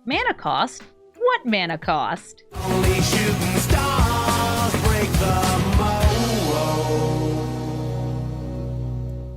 Mana cost? What mana cost? Only shooting stars break the mold.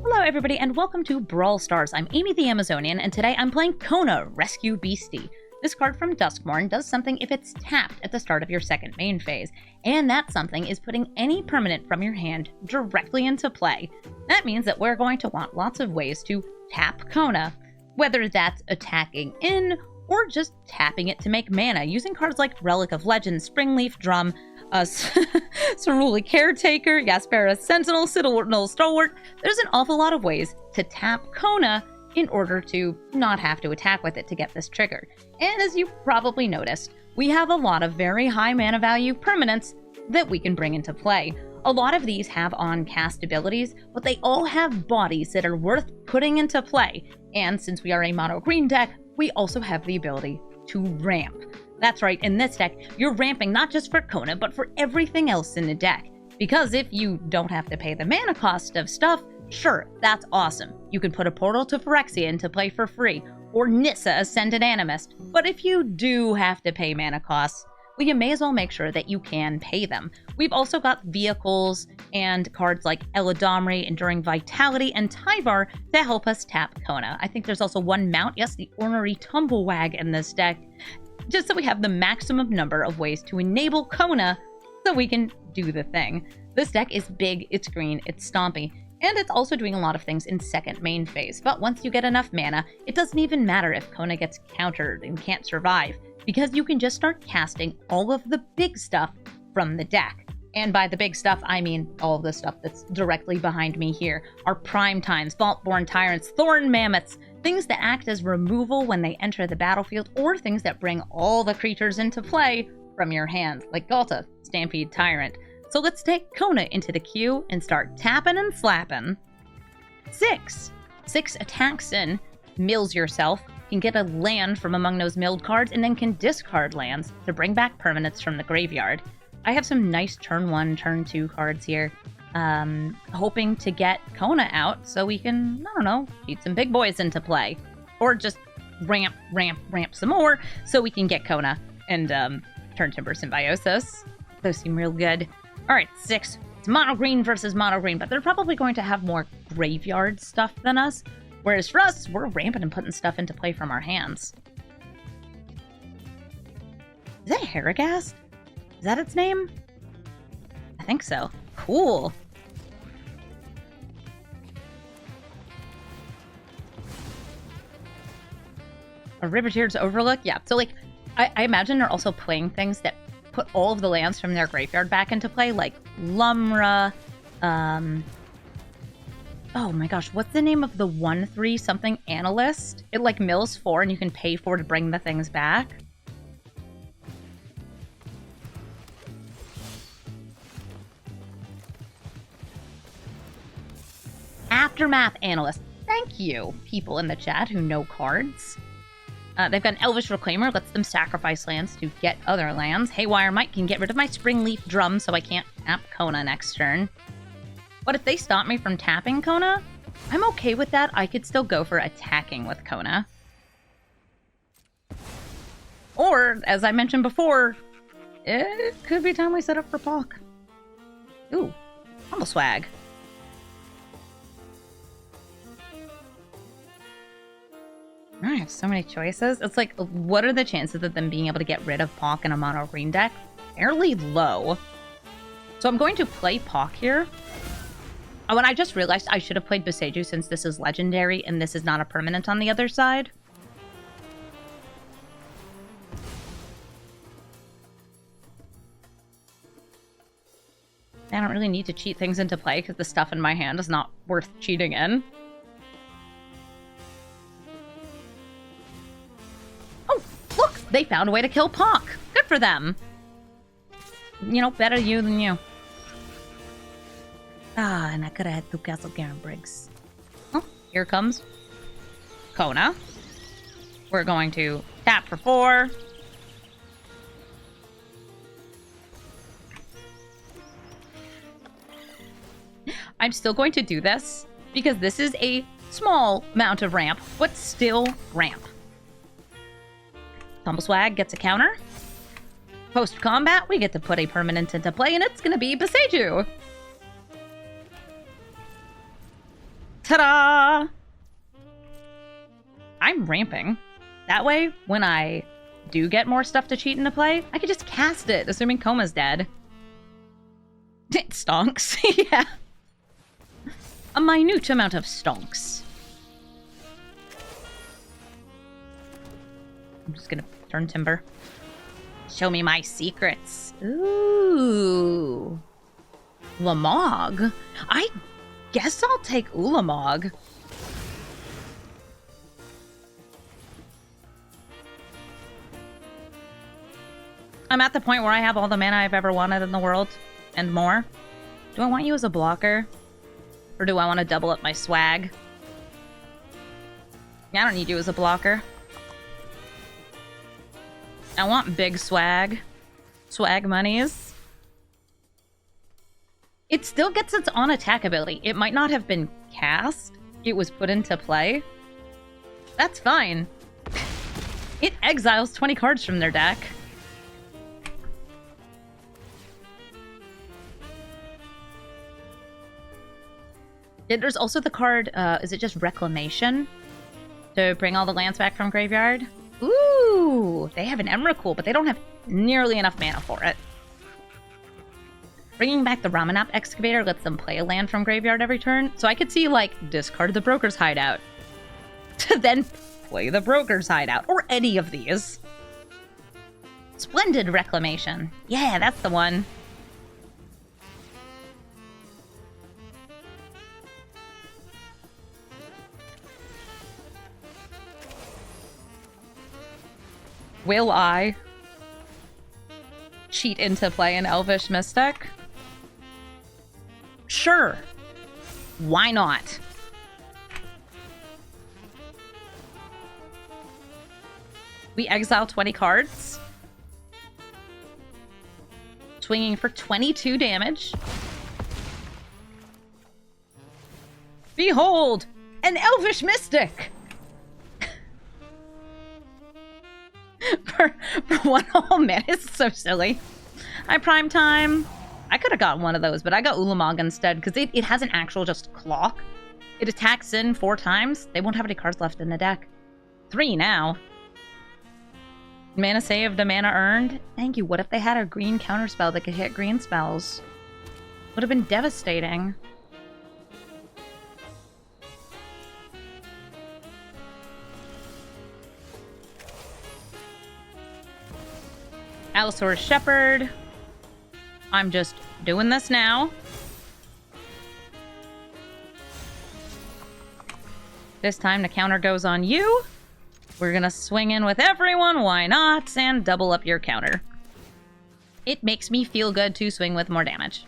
Hello everybody and welcome to Brawl Stars. I'm Amy the Amazonian and today I'm playing Kona, Rescue Beastie. This card from Duskmourn does something if it's tapped at the start of your second main phase, and that something is putting any permanent from your hand directly into play. That means that we're going to want lots of ways to tap Kona, whether that's attacking in or just tapping it to make mana, using cards like Relic of Legend, Springleaf Drum, Cerulli Caretaker, Yaspera Sentinel, Citadel Stalwart. There's an awful lot of ways to tap Kona in order to not have to attack with it to get this triggered. And as you've probably noticed, we have a lot of very high mana value permanents that we can bring into play. A lot of these have on-cast abilities, but they all have bodies that are worth putting into play. And since we are a mono-green deck, we also have the ability to ramp. That's right, in this deck, you're ramping not just for Kona, but for everything else in the deck. Because if you don't have to pay the mana cost of stuff, sure, that's awesome. You can put a Portal to Phyrexia into play for free, or Nissa Ascended Animist. But if you do have to pay mana costs, well, you may as well make sure that you can pay them. We've also got vehicles and cards like Eladamri, Enduring Vitality, and Tyvar to help us tap Kona. I think there's also one mount, yes, the Ornery Tumblewag in this deck, just so we have the maximum number of ways to enable Kona so we can do the thing. This deck is big, it's green, it's stompy, and it's also doing a lot of things in second main phase. But once you get enough mana, it doesn't even matter if Kona gets countered and can't survive, because you can just start casting all of the big stuff from the deck. And by the big stuff, I mean all of the stuff that's directly behind me here. Our Prime Times, Vaultborn Tyrants, Thorn Mammoths, things that act as removal when they enter the battlefield, or things that bring all the creatures into play from your hand, like Galta, Stampede Tyrant. So let's take Kona into the queue and start tapping and slapping. 6 attacks in, mills yourself, can get a land from among those milled cards, and then can discard lands to bring back permanents from the graveyard. I have some nice turn 1, turn 2 cards here, hoping to get Kona out so we can, I don't know, feed some big boys into play. Or just ramp some more so we can get Kona and turn Timber Symbiosis. Those seem real good. Alright, 6. It's mono green versus mono green, but they're probably going to have more graveyard stuff than us. Whereas for us, we're ramping and putting stuff into play from our hands. Is that Harrogast? Is that its name? I think so. Cool. A Riveteer's Overlook? Yeah, so like, I imagine they're also playing things that put all of the lands from their graveyard back into play, like Lumra, oh my gosh, what's the name of the 1/3 something analyst? It like mills 4 and you can pay 4 to bring the things back. Aftermath Analyst. Thank you, people in the chat who know cards. They've got an Elvish Reclaimer, lets them sacrifice lands to get other lands. Haywire Mite can get rid of my Springleaf Drum so I can't tap Kona next turn. But if they stop me from tapping Kona, I'm okay with that. I could still go for attacking with Kona. Or, as I mentioned before, it could be time we set up for Pawk. Ooh, Humble Swag. I have so many choices. It's like, what are the chances of them being able to get rid of Pawk in a mono green deck? Fairly low. So I'm going to play Pawk here. Oh, and I just realized I should have played Boseiju since this is legendary and this is not a permanent on the other side. I don't really need to cheat things into play because the stuff in my hand is not worth cheating in. Oh, look! They found a way to kill Pawk! Good for them! You know, better you than you. Ah, and I could have had 2 Castle Garen Briggs. Oh, here comes Kona. We're going to tap for 4. I'm still going to do this because this is a small amount of ramp, but still ramp. Tumble Swag gets a counter. Post-combat, we get to put a permanent into play, and it's gonna be Beseju. Ta-da! I'm ramping. That way, when I do get more stuff to cheat into play, I could just cast it, assuming Koma's dead. It stonks, yeah. A minute amount of stonks. I'm just gonna turn Timber. Show me my secrets. Ooh. Lamog. I guess I'll take Ulamog. I'm at the point where I have all the mana I've ever wanted in the world, and more. Do I want you as a blocker? Or do I want to double up my swag? I don't need you as a blocker. I want big swag. Swag monies. It still gets its on-attack ability. It might not have been cast. It was put into play. That's fine. It exiles 20 cards from their deck. There's also the card, is it just Reclamation? To bring all the lands back from graveyard? Ooh, they have an Emrakul, but they don't have nearly enough mana for it. Bringing back the Ramanap Excavator lets them play a land from graveyard every turn, so I could see, like, discard the Broker's Hideout. To then play the Broker's Hideout, or any of these. Splendid Reclamation. Yeah, that's the one. Will I cheat into play an Elvish Mystic? Sure. Why not? We exile 20 cards. Swinging for 22 damage. Behold! An Elvish Mystic! for one whole minute. It's so silly. I prime time. I could have got one of those, but I got Ulamog instead because it has an actual just clock. It attacks in 4 times. They won't have any cards left in the deck. 3 now. Mana saved, a mana earned. Thank you. What if they had a green counterspell that could hit green spells? Would have been devastating. Allosaurus Shepherd. I'm just doing this now. This time the counter goes on you. We're gonna swing in with everyone, why not? And double up your counter. It makes me feel good to swing with more damage.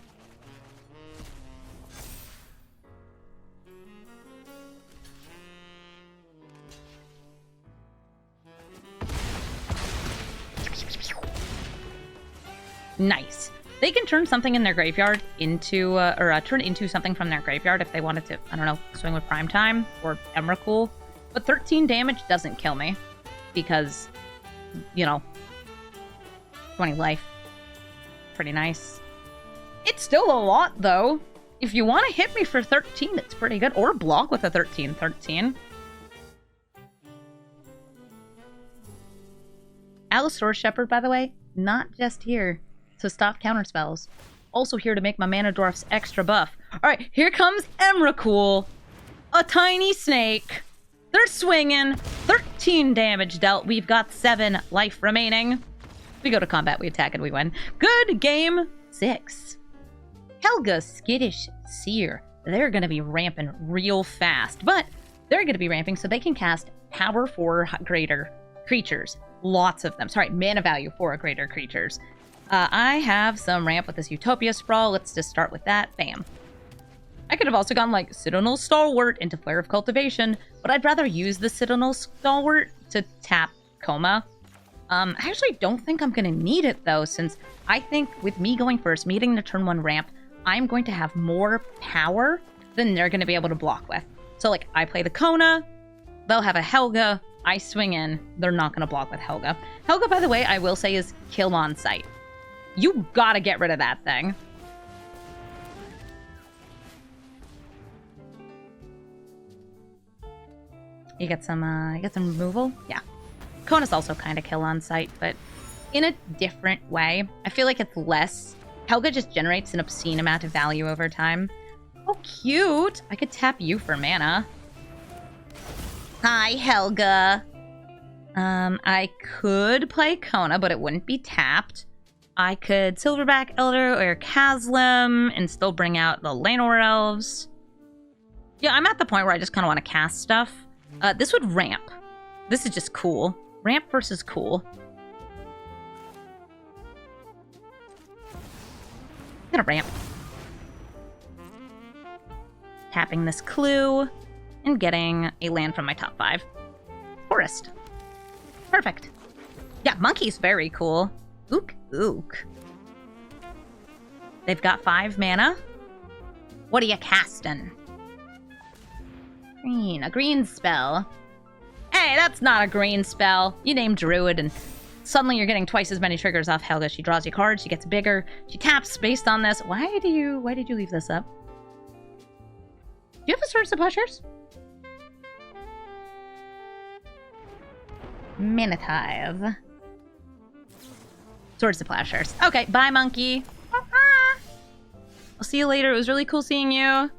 Nice. They can turn something in their graveyard into, turn into something from their graveyard if they wanted to, I don't know, swing with Prime Time or Emrakul. But 13 damage doesn't kill me because, you know, 20 life. Pretty nice. It's still a lot, though. If you want to hit me for 13, it's pretty good. Or block with a 13-13. Allosaurus Shepherd, by the way, not just here to stop counterspells. Also here to make my mana dwarfs extra buff. Alright, here comes Emrakul. A tiny snake. They're swinging. 13 damage dealt. We've got 7 life remaining. We go to combat, we attack, and we win. Good game 6. Helga, Skittish Seer. They're going to be ramping real fast, but they're going to be ramping so they can cast power 4 greater creatures. Lots of them. Sorry, mana value 4 greater creatures. I have some ramp with this Utopia Sprawl. Let's just start with that. Bam. I could have also gone like Citadel Stalwart into Flare of Cultivation, but I'd rather use the Citadel Stalwart to tap Koma. I actually don't think I'm going to need it though, since I think with me going first, meeting the turn 1 ramp, I'm going to have more power than they're going to be able to block with. So like I play the Kona, they'll have a Helga, I swing in. They're not going to block with Helga. Helga, by the way, I will say is kill on sight. You gotta get rid of that thing. You get some removal? Yeah. Kona's also kind of kill on sight, but in a different way. I feel like it's less. Helga just generates an obscene amount of value over time. Oh, cute! I could tap you for mana. Hi, Helga. I could play Kona, but it wouldn't be tapped. I could Silverback Elder or Chasm and still bring out the Lanor Elves. Yeah, I'm at the point where I just kind of want to cast stuff. This would ramp. This is just cool. Ramp versus cool. I'm gonna ramp. Tapping this clue and getting a land from my top 5. Forest. Perfect. Yeah, monkey's very cool. Ook, ook. They've got 5 mana. What are you casting? Green. A green spell. Hey, that's not a green spell. You named Druid and suddenly you're getting twice as many triggers off Helga. She draws you cards, she gets bigger, she taps based on this. Why did you leave this up? Do you have a Swords to Plowshares? Manathive. Swords to Plowshares. Okay, bye, monkey. I'll see you later. It was really cool seeing you.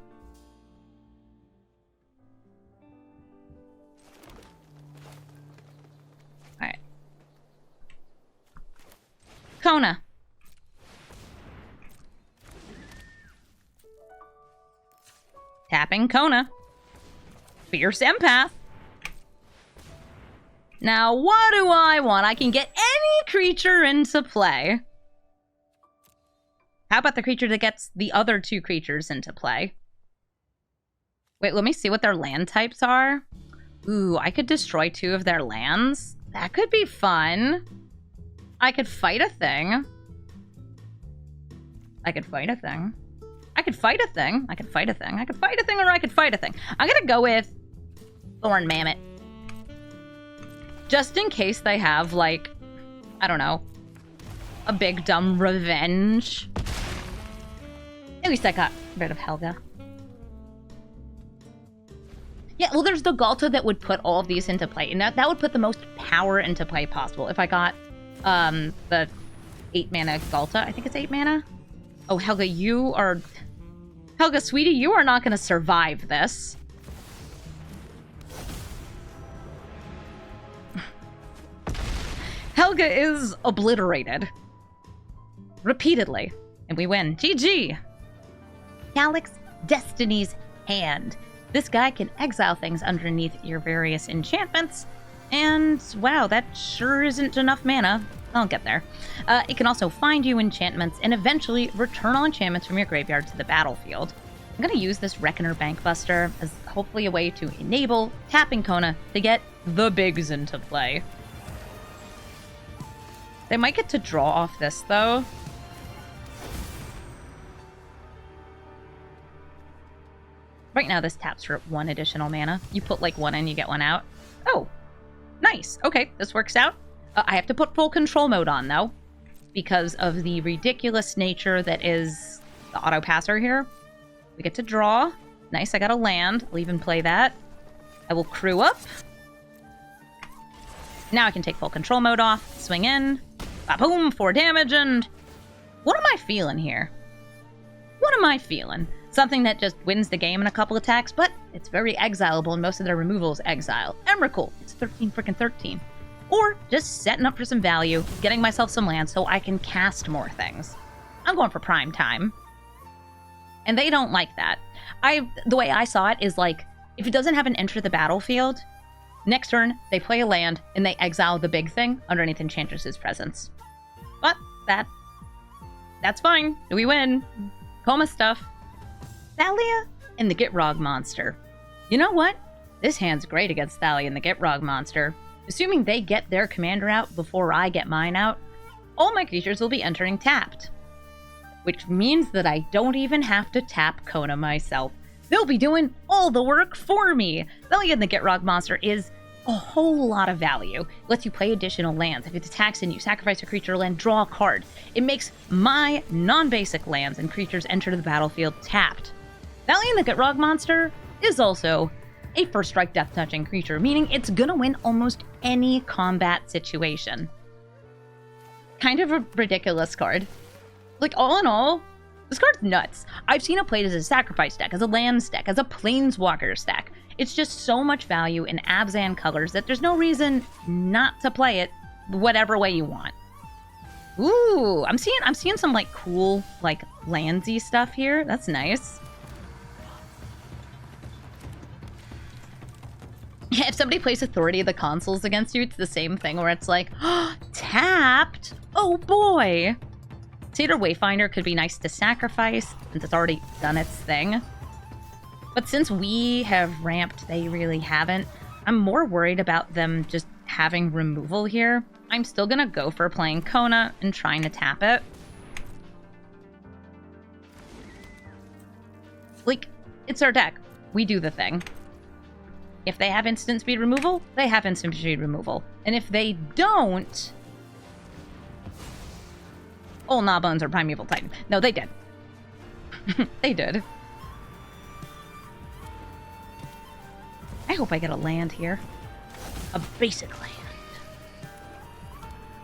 Alright. Kona. Tapping Kona. Fierce Empath. Now, what do I want? I can get any creature into play. How about the creature that gets the other 2 creatures into play? Wait, let me see what their land types are. Ooh, I could destroy 2 of their lands. That could be fun. I could fight a thing. I could fight a thing. I could fight a thing. I could fight a thing. I could fight a thing, or I could fight a thing. I'm gonna go with Thorn Mammoth. Just in case they have, like, I don't know, a big dumb revenge. At least I got rid of Helga. Yeah, well, there's the Galta that would put all of these into play. And that would put the most power into play possible. If I got the 8 mana Galta. I think it's 8 mana. Oh, Helga, you are... Helga, sweetie, you are not going to survive this. Helga is obliterated. Repeatedly. And we win. GG! Calyx Destiny's Hand. This guy can exile things underneath your various enchantments. And, wow, that sure isn't enough mana. I'll get there. It can also find you enchantments and eventually return all enchantments from your graveyard to the battlefield. I'm going to use this Reckoner Bankbuster as hopefully a way to enable tapping Kona to get the bigs into play. They might get to draw off this, though. Right now, this taps for 1 additional mana. You put, like, 1 in, you get 1 out. Oh, nice. Okay, this works out. I have to put full control mode on, though, because of the ridiculous nature that is the auto-passer here. We get to draw. Nice, I got a land. I'll even play that. I will crew up. Now I can take full control mode off, swing in, boom, 4 damage, and... What am I feeling here? What am I feeling? Something that just wins the game in a couple attacks, but it's very exilable, and most of their removals exile. Emrakul, it's 13 freaking 13. Or just setting up for some value, getting myself some land so I can cast more things. I'm going for prime time. And they don't like that. The way I saw it is like, if it doesn't have an enter the battlefield, next turn, they play a land, and they exile the big thing underneath Enchantress's presence. But that's fine. We win. Coma stuff. Thalia and the Gitrog monster. You know what? This hand's great against Thalia and the Gitrog monster. Assuming they get their commander out before I get mine out, all my creatures will be entering tapped. Which means that I don't even have to tap Kona myself. They'll be doing all the work for me. Thalia and the Gitrog monster is a whole lot of value. It lets you play additional lands. If it attacks and you sacrifice a creature or land, draw a card. It makes my non-basic lands and creatures enter the battlefield tapped. Valiant the gitrog monster is also a first strike death touching creature, meaning it's gonna win almost any combat situation. Kind of a ridiculous card. Like, all in all, this card's nuts. I've seen it played as a sacrifice deck, as a lands deck, as a planeswalker deck. It's just so much value in Abzan colors that there's no reason not to play it whatever way you want. Ooh, I'm seeing some like cool like landsy stuff here. That's nice. Yeah, if somebody plays Authority of the Consuls against you, it's the same thing where it's like, oh, tapped? Oh boy! Satyr Wayfinder could be nice to sacrifice, since it's already done its thing. But since we have ramped, they really haven't. I'm more worried about them just having removal here. I'm still gonna go for playing Kona and trying to tap it. Like, it's our deck. We do the thing. If they have instant speed removal, they have instant speed removal. And if they don't... Oh, Gnawbones or Primeval Titan. No, they did. They did. I hope I get a land here. A basic land.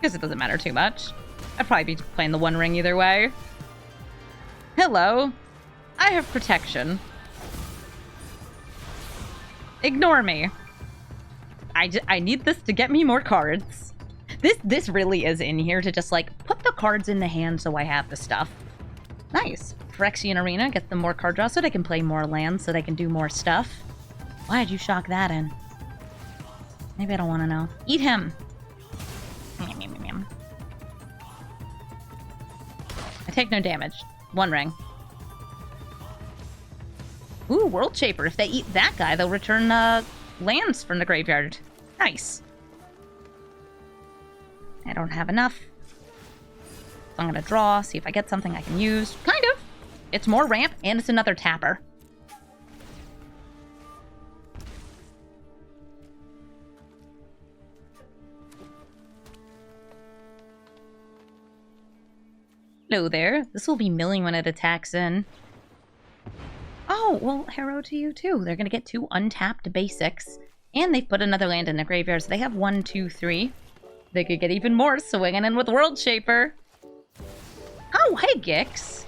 Because it doesn't matter too much. I'd probably be playing the One Ring either way. Hello. I have protection. Ignore me. I need this to get me more cards. This really is in here to just, like, put the cards in the hand so I have the stuff. Nice. Phyrexian Arena, get them more card draw so they can play more lands so they can do more stuff. Why'd you shock that in? Maybe I don't want to know. Eat him! I take no damage. One ring. Ooh, World Shaper. If they eat that guy, they'll return lands from the graveyard. Nice. I don't have enough. So I'm going to draw, see if I get something I can use. Kind of. It's more ramp, and it's another tapper. Hello there. This will be milling when it attacks in. Oh, well, hero to you too. They're going to get 2 untapped basics. And they've put another land in the graveyard, so they have 1, 2, 3. They could get even more swinging in with World Shaper. Oh, hey, Gix.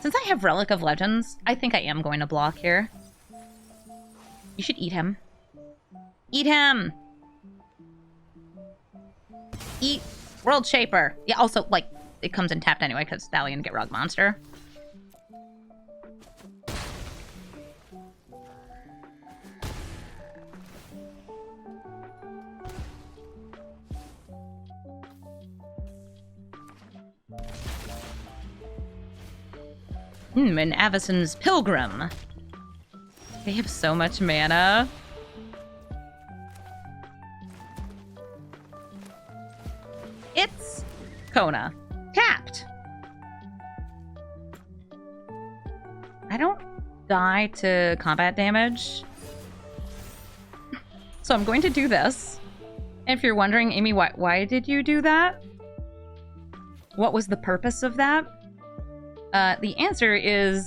Since I have Relic of Legends, I think I am going to block here. You should eat him. Eat him! Eat World Shaper. Yeah, also, like, it comes in tapped anyway, because Valiant Gitrog monster. And Avacyn's Pilgrim. They have so much mana. It's Kona. Tapped. I don't die to combat damage. So I'm going to do this. And if you're wondering, Amy, why did you do that? What was the purpose of that? The answer is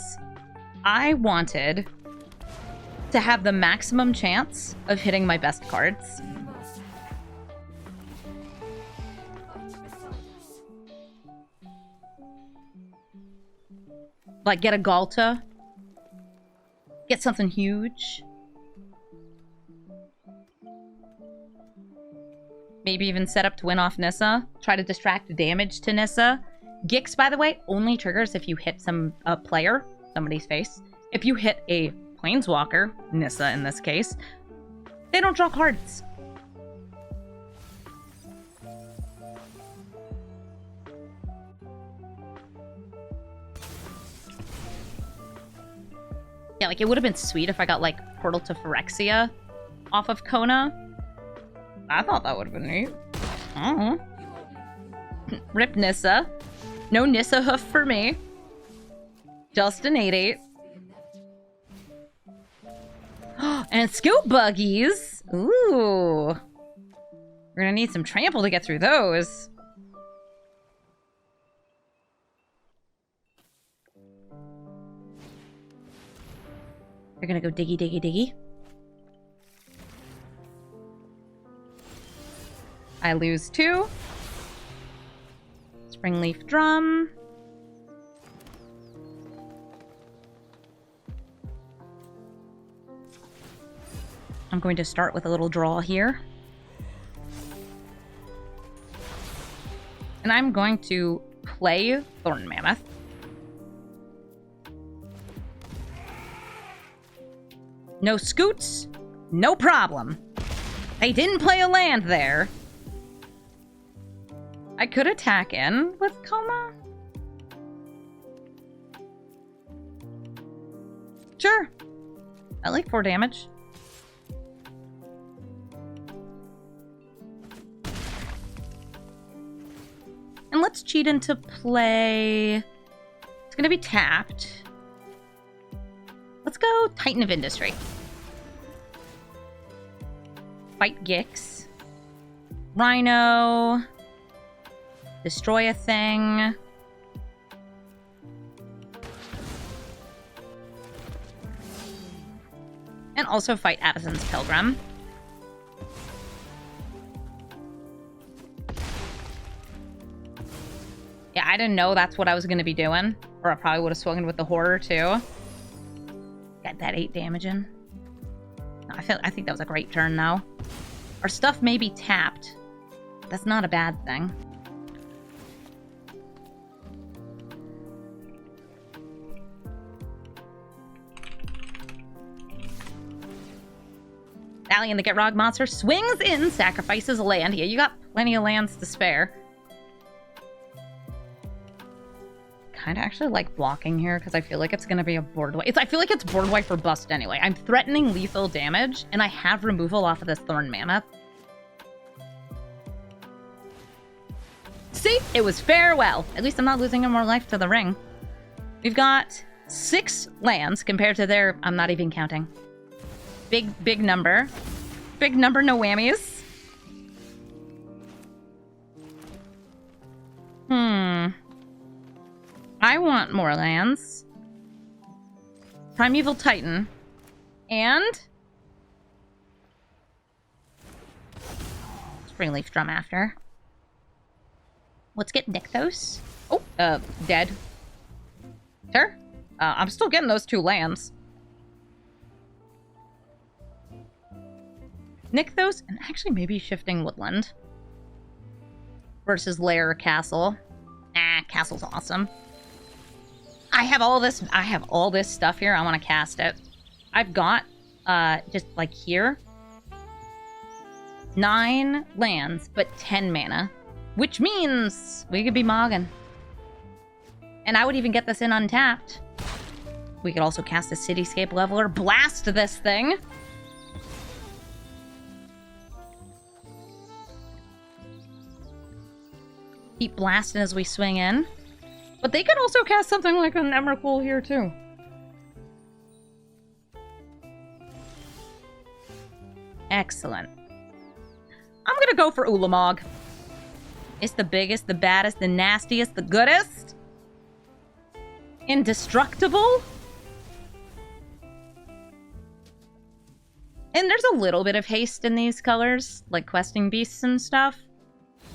I wanted to have the maximum chance of hitting my best cards. Like, get a Galta. Get something huge. Maybe even set up to win off Nissa. Try to distract damage to Nissa. Gix, by the way, only triggers if you hit a player, somebody's face. If you hit a planeswalker, Nissa in this case, they don't draw cards. Yeah, like, it would have been sweet if I got, like, Portal to Phyrexia off of Kona. I thought that would have been neat. Rip Nissa. No Nissa hoof for me. Just an 8/8. And scoop buggies. Ooh. We're gonna need some trample to get through those. You're gonna go diggy, diggy, diggy. I lose 2. Springleaf drum. I'm going to start with a little draw here. And I'm going to play Thorn Mammoth. No scoots, no problem. They didn't play a land there. I could attack in with Kona. Sure. I like 4 damage. And let's cheat into play. It's gonna be tapped. Let's go Titan of Industry. Fight Gix. Rhino. Destroy a thing. And also fight Addison's Pilgrim. Yeah, I didn't know that's what I was going to be doing. Or I probably would have swung with the Horror, too. Got that 8 damage in. I think that was a great turn, though. Our stuff may be tapped. That's not a bad thing. Valiant the Gitrog monster swings in, sacrifices a land. Yeah, you got plenty of lands to spare. Kind of actually like blocking here because I feel like it's going to be a board wipe. I feel like it's board wipe or bust anyway. I'm threatening lethal damage, and I have removal off of this Thorn Mammoth. See? It was farewell. At least I'm not losing any more life to the ring. We've got 6 lands compared to their... I'm not even counting. Big number. Big number, no whammies. I want more lands. Primeval Titan. And... Springleaf Drum after. Let's get Nykthos. Oh, dead. Sure. I'm still getting those 2 lands. Nykthos, and actually maybe Shifting Woodland. Versus Lair or Castle. Castle's awesome. I have all this stuff here. I want to cast it. I've got, just like here, 9 lands, but 10 mana. Which means we could be mogging. And I would even get this in untapped. We could also cast a Cityscape Leveler, blast this thing. Keep blasting as we swing in. But they could also cast something like an Emrakul here, too. Excellent. I'm gonna go for Ulamog. It's the biggest, the baddest, the nastiest, the goodest. Indestructible. And there's a little bit of haste in these colors, like questing beasts and stuff.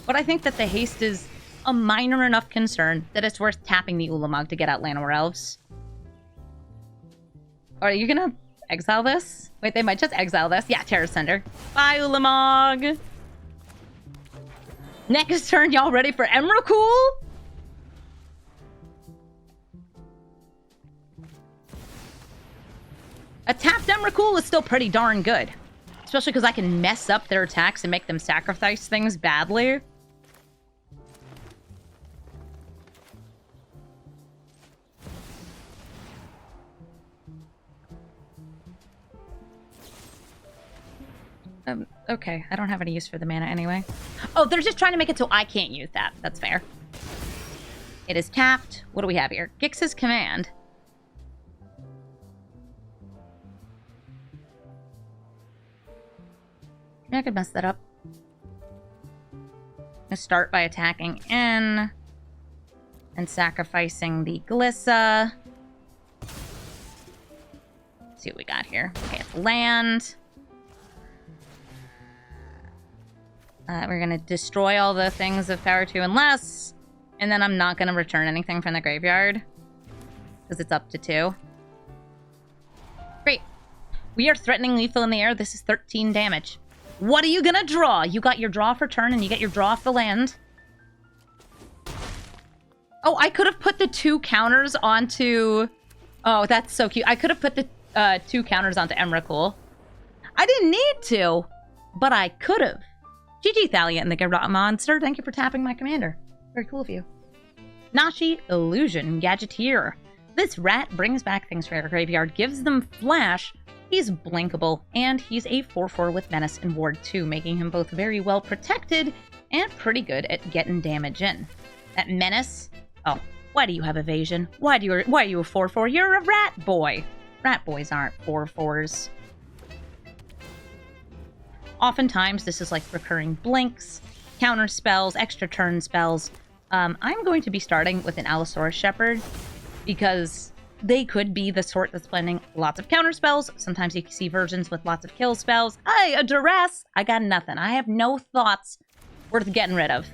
But I think that the haste is a minor enough concern that it's worth tapping the Ulamog to get out Llanowar Elves. Are you gonna exile this? Wait, they might just exile this. Yeah, Terror Sender. Bye, Ulamog. Next turn, y'all ready for Emrakul? A tapped Emrakul is still pretty darn good. Especially because I can mess up their attacks and make them sacrifice things badly. Okay, I don't have any use for the mana anyway. Oh, they're just trying to make it so I can't use that. That's fair. It is tapped. What do we have here? Gix's Command. I could mess that up. Let's start by attacking in and sacrificing the Glissa. Let's see what we got here. Okay, it's land. We're gonna destroy all the things of power 2 and less, and then I'm not gonna return anything from the graveyard because it's up to 2. Great. We are threatening lethal in the air. This is 13 damage. What are you gonna draw? You got your draw for turn and you get your draw for land. Oh, I could have put the 2 counters onto... Oh, that's so cute. I could have put the 2 counters onto Emrakul. I didn't need to, but I could have. GG Thalia and the Gitrog monster. Thank you for tapping my commander. Very cool of you. Nashi Illusion Gadgeteer. This rat brings back things from your graveyard, gives them flash. He's blinkable, and he's a 4/4 with menace and ward 2, making him both very well protected and pretty good at getting damage in. That menace. Oh, why do you have evasion? Why are you a 4/4? You're a rat boy. Rat boys aren't 4/4s. Oftentimes, this is like recurring blinks, counter spells, extra turn spells. I'm going to be starting with an Allosaurus Shepherd because they could be the sort that's blending lots of counter spells. Sometimes you can see versions with lots of kill spells. Hey, a duress! I got nothing. I have no thoughts worth getting rid of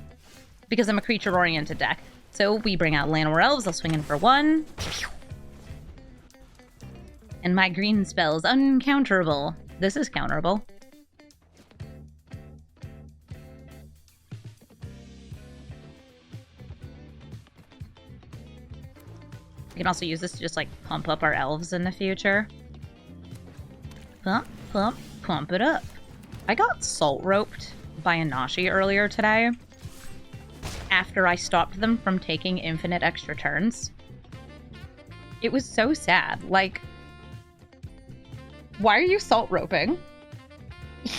because I'm a creature-oriented deck. So we bring out Llanowar Elves. I'll swing in for 1. And my green spell is uncounterable. This is counterable. We can also use this to just, like, pump up our elves in the future. Pump, pump, pump it up. I got salt roped by a nashi earlier today after I stopped them from taking infinite extra turns. It was so sad. Like, why are you salt roping?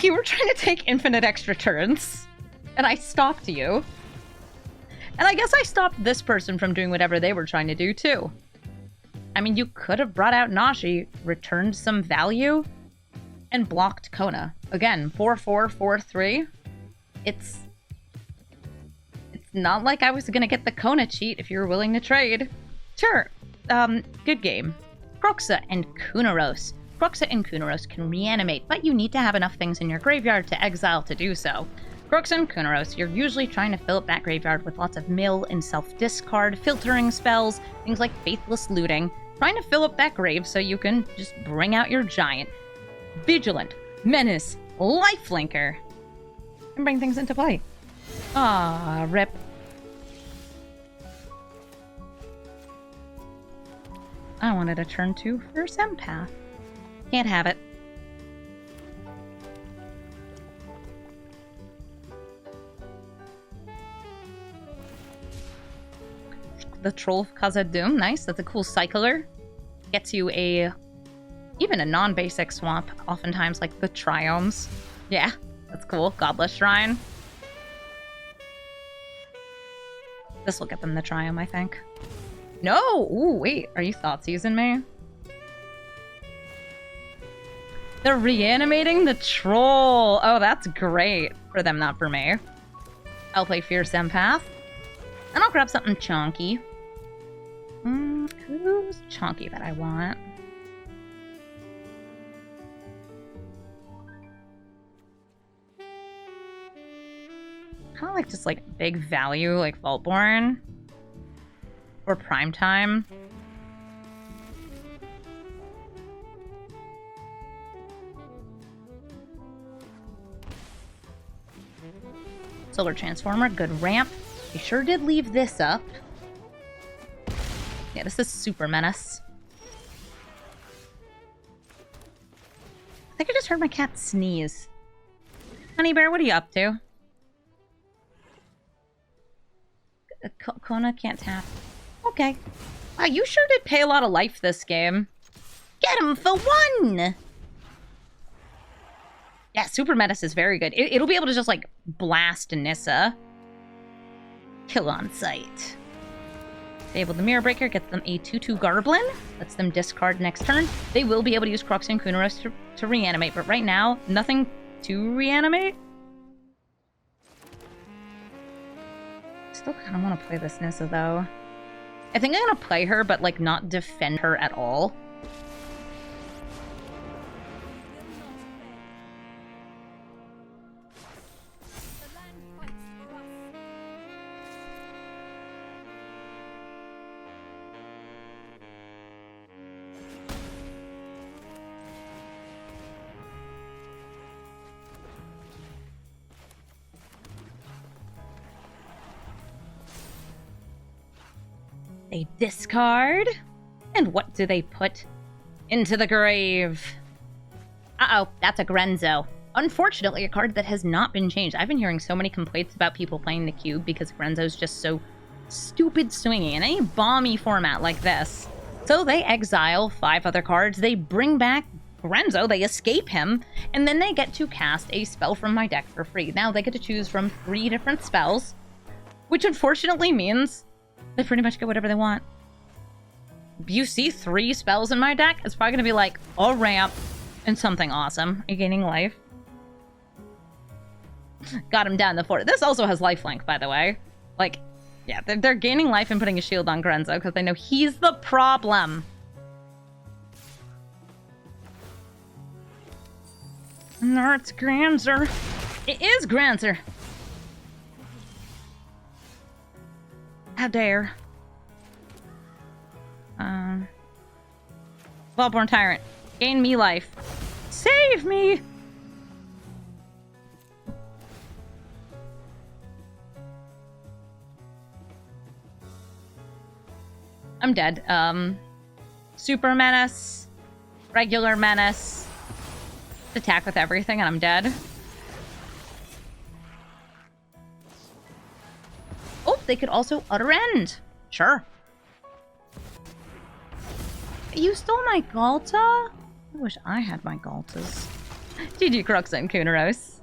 You were trying to take infinite extra turns, and I stopped you. And I guess I stopped this person from doing whatever they were trying to do, too. I mean, you could have brought out Nashi, returned some value, and blocked Kona. Again, 4/4, 4/3. It's not like I was gonna get the Kona cheat if you were willing to trade. Sure. Good game. Kroxa and Kunaros. Kroxa and Kunaros can reanimate, but you need to have enough things in your graveyard to exile to do so. Kroxa and Kunaros, you're usually trying to fill up that graveyard with lots of mill and self-discard, filtering spells, things like Faithless Looting, trying to fill up that grave so you can just bring out your giant. Vigilant, Menace, Lifelinker, and bring things into play. Ah, rip. I wanted a turn 2 for Empath. Can't have it. The Troll of Khazad-dûm, nice. That's a cool cycler. Gets you even a non-basic swamp, oftentimes like the Triomes. Yeah, that's cool. Godless Shrine. This will get them the Triome, I think. No! Ooh, wait. Are you thoughts using me? They're reanimating the Troll. Oh, that's great. For them, not for me. I'll play Fierce Empath. And I'll grab something chunky. Who's chunky that I want? Kind of like just like big value, like Vaultborn. Or Primetime. Solar Transformer, good ramp. They sure did leave this up. Yeah, this is super menace. I think I just heard my cat sneeze. Honey Bear, what are you up to? Kona can't tap. Okay. Wow, you sure did pay a lot of life this game. Get him for 1! Yeah, Super Menace is very good. It'll be able to just, like, blast Nissa. Kill on sight. Disable the Mirror Breaker, gets them a 2/2 Garblin. Lets them discard next turn. They will be able to use Kroxa and Kunaros to reanimate, but right now, nothing to reanimate. Still kind of want to play this Nissa, though. I think I'm going to play her, but, like, not defend her at all. They discard. And what do they put into the grave? Uh-oh, that's a Grenzo. Unfortunately, a card that has not been changed. I've been hearing so many complaints about people playing the cube because Grenzo's just so stupid swingy in any bomby format like this. So they exile 5 other cards, they bring back Grenzo, they escape him, and then they get to cast a spell from my deck for free. Now they get to choose from 3 different spells, which unfortunately means they pretty much get whatever they want. You see 3 spells in my deck, it's probably going to be like a ramp and something awesome. Are you gaining life? Got him down the fort. This also has lifelink, by the way. Like, yeah, they're gaining life and putting a shield on Grenzo because they know he's the problem. No, it's Granzer. It is Granzer. How dare. Wellborn Tyrant. Gain me life. Save me! I'm dead. Super Menace. Regular Menace. Attack with everything and I'm dead. Oh, they could also Utter End. Sure. You stole my Galta? I wish I had my Galtas. GG Crux and Kunaros.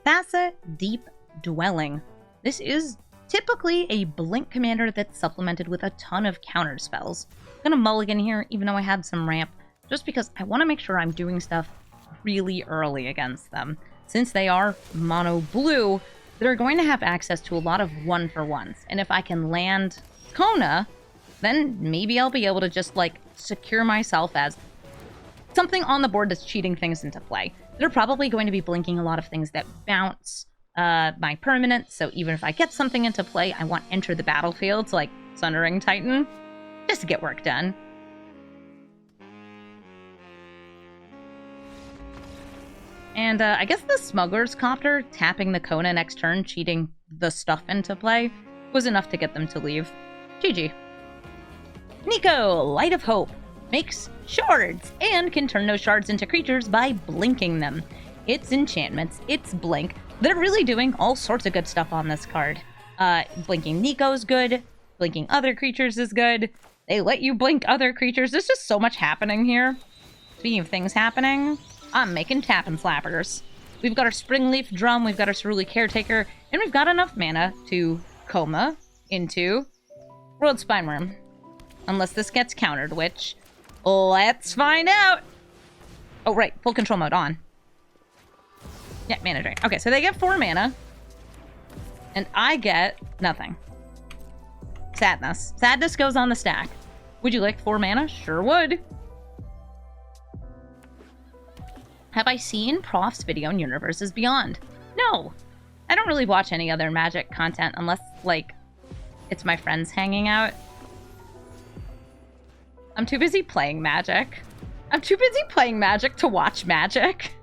Thassa Deep Dwelling. This is typically a Blink commander that's supplemented with a ton of counter spells. I'm gonna mulligan here, even though I had some ramp, just because I want to make sure I'm doing stuff really early against them. Since they are mono blue, they're going to have access to a lot of 1-for-1s. And if I can land Kona, then maybe I'll be able to just, like, secure myself as something on the board that's cheating things into play. They're probably going to be blinking a lot of things that bounce my permanent, so even if I get something into play, I want enter the battlefield, like Sundering Titan, just to get work done. And I guess the Smuggler's Copter, tapping the Kona next turn, cheating the stuff into play, was enough to get them to leave. GG. Nico, Light of Hope, makes shards, and can turn those shards into creatures by blinking them. It's enchantments, it's blink. They're really doing all sorts of good stuff on this card. Blinking Nico's good, blinking other creatures is good. They let you blink other creatures. There's just so much happening here. Speaking of things happening, I'm making tappin slappers. We've got our Springleaf Drum, we've got our Cerulean Caretaker, and we've got enough mana to coma into World Spineworm. Unless this gets countered, which, let's find out! Oh, right, full control mode on. Yeah, mana drain. Okay, so they get 4 mana. And I get nothing. Sadness. Sadness goes on the stack. Would you like 4 mana? Sure would. Have I seen Prof's video in Universes Beyond? No. I don't really watch any other Magic content unless, like, it's my friends hanging out. I'm too busy playing Magic. I'm too busy playing Magic to watch Magic.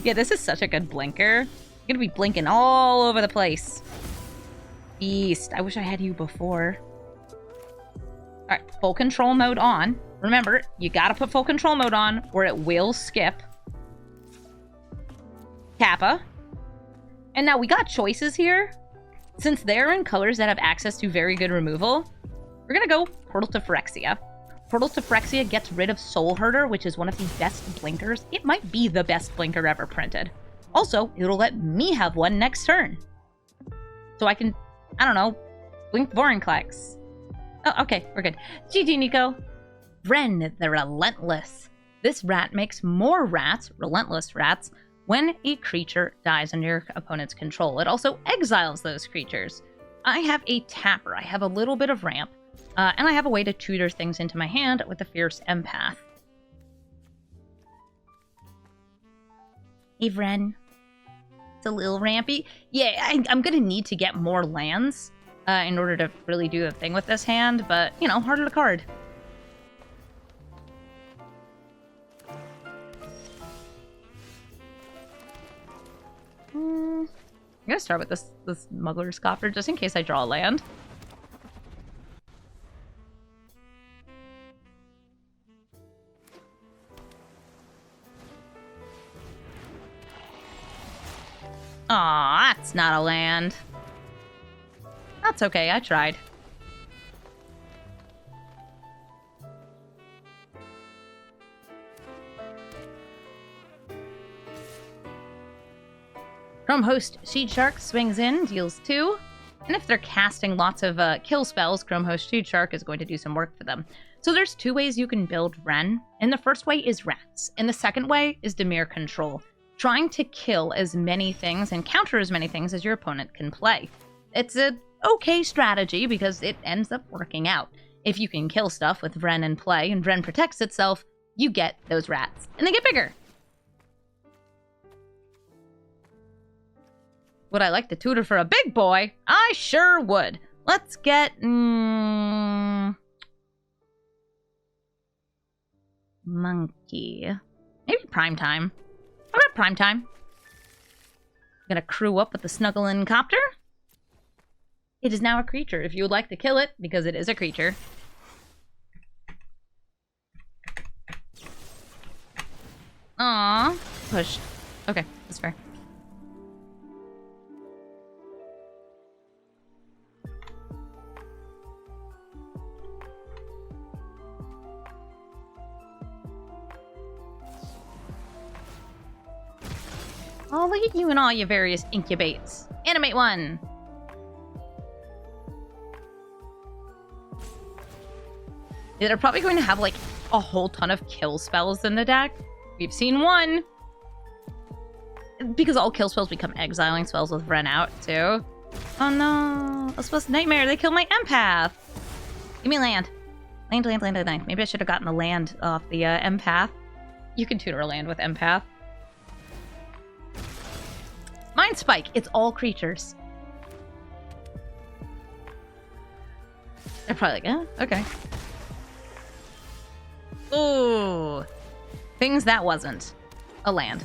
Yeah, this is such a good blinker. I'm gonna be blinking all over the place. Beast. I wish I had you before. Alright, full control mode on. Remember, you gotta put full control mode on or it will skip. Kappa. And now we got choices here. Since they're in colors that have access to very good removal, we're gonna go Portal to Phyrexia. Portal to Phyrexia gets rid of Soul Herder, which is one of the best blinkers. It might be the best blinker ever printed. Also, it'll let me have one next turn. So I can, I don't know, blink Vorinclex. Oh, okay, we're good. GG, Nico. Vren the Relentless. This rat makes more rats, relentless rats, when a creature dies under your opponent's control. It also exiles those creatures. I have a tapper, I have a little bit of ramp, and I have a way to tutor things into my hand with a fierce empath. Hey, Vren. It's a little rampy. Yeah, I'm gonna need to get more lands in order to really do the thing with this hand, but, you know, harder to card. I'm gonna start with this Smuggler's Copter, just in case I draw a land. Aw, that's not a land. That's okay, I tried. Chrome Host Seed Shark swings in, deals 2. And if they're casting lots of kill spells, Chrome Host Seed Shark is going to do some work for them. So there's 2 ways you can build Vren. And the first way is rats. And the second way is Dimir control. Trying to kill as many things and counter as many things as your opponent can play. It's a okay strategy because it ends up working out. If you can kill stuff with Vren in play and Vren protects itself, you get those rats. And they get bigger. Would I like to tutor for a big boy? I sure would. Let's get... monkey. Maybe prime time. I'll grab prime time. I'm gonna crew up with the Snuggling Copter. It is now a creature if you would like to kill it, because it is a creature. Aww. Pushed. Okay, that's fair. Oh, look at you and all your various incubates. Animate one. Yeah, they're probably going to have, like, a whole ton of kill spells in the deck. We've seen one. Because all kill spells become exiling spells with Vren out, too. Oh, no. Elspeth's Nightmare. They killed my empath. Give me land. Land. Maybe I should have gotten the land off the empath. You can tutor a land with empath. Mind Spike. It's all creatures. They're probably like, eh, okay. Ooh. Things that wasn't. A land.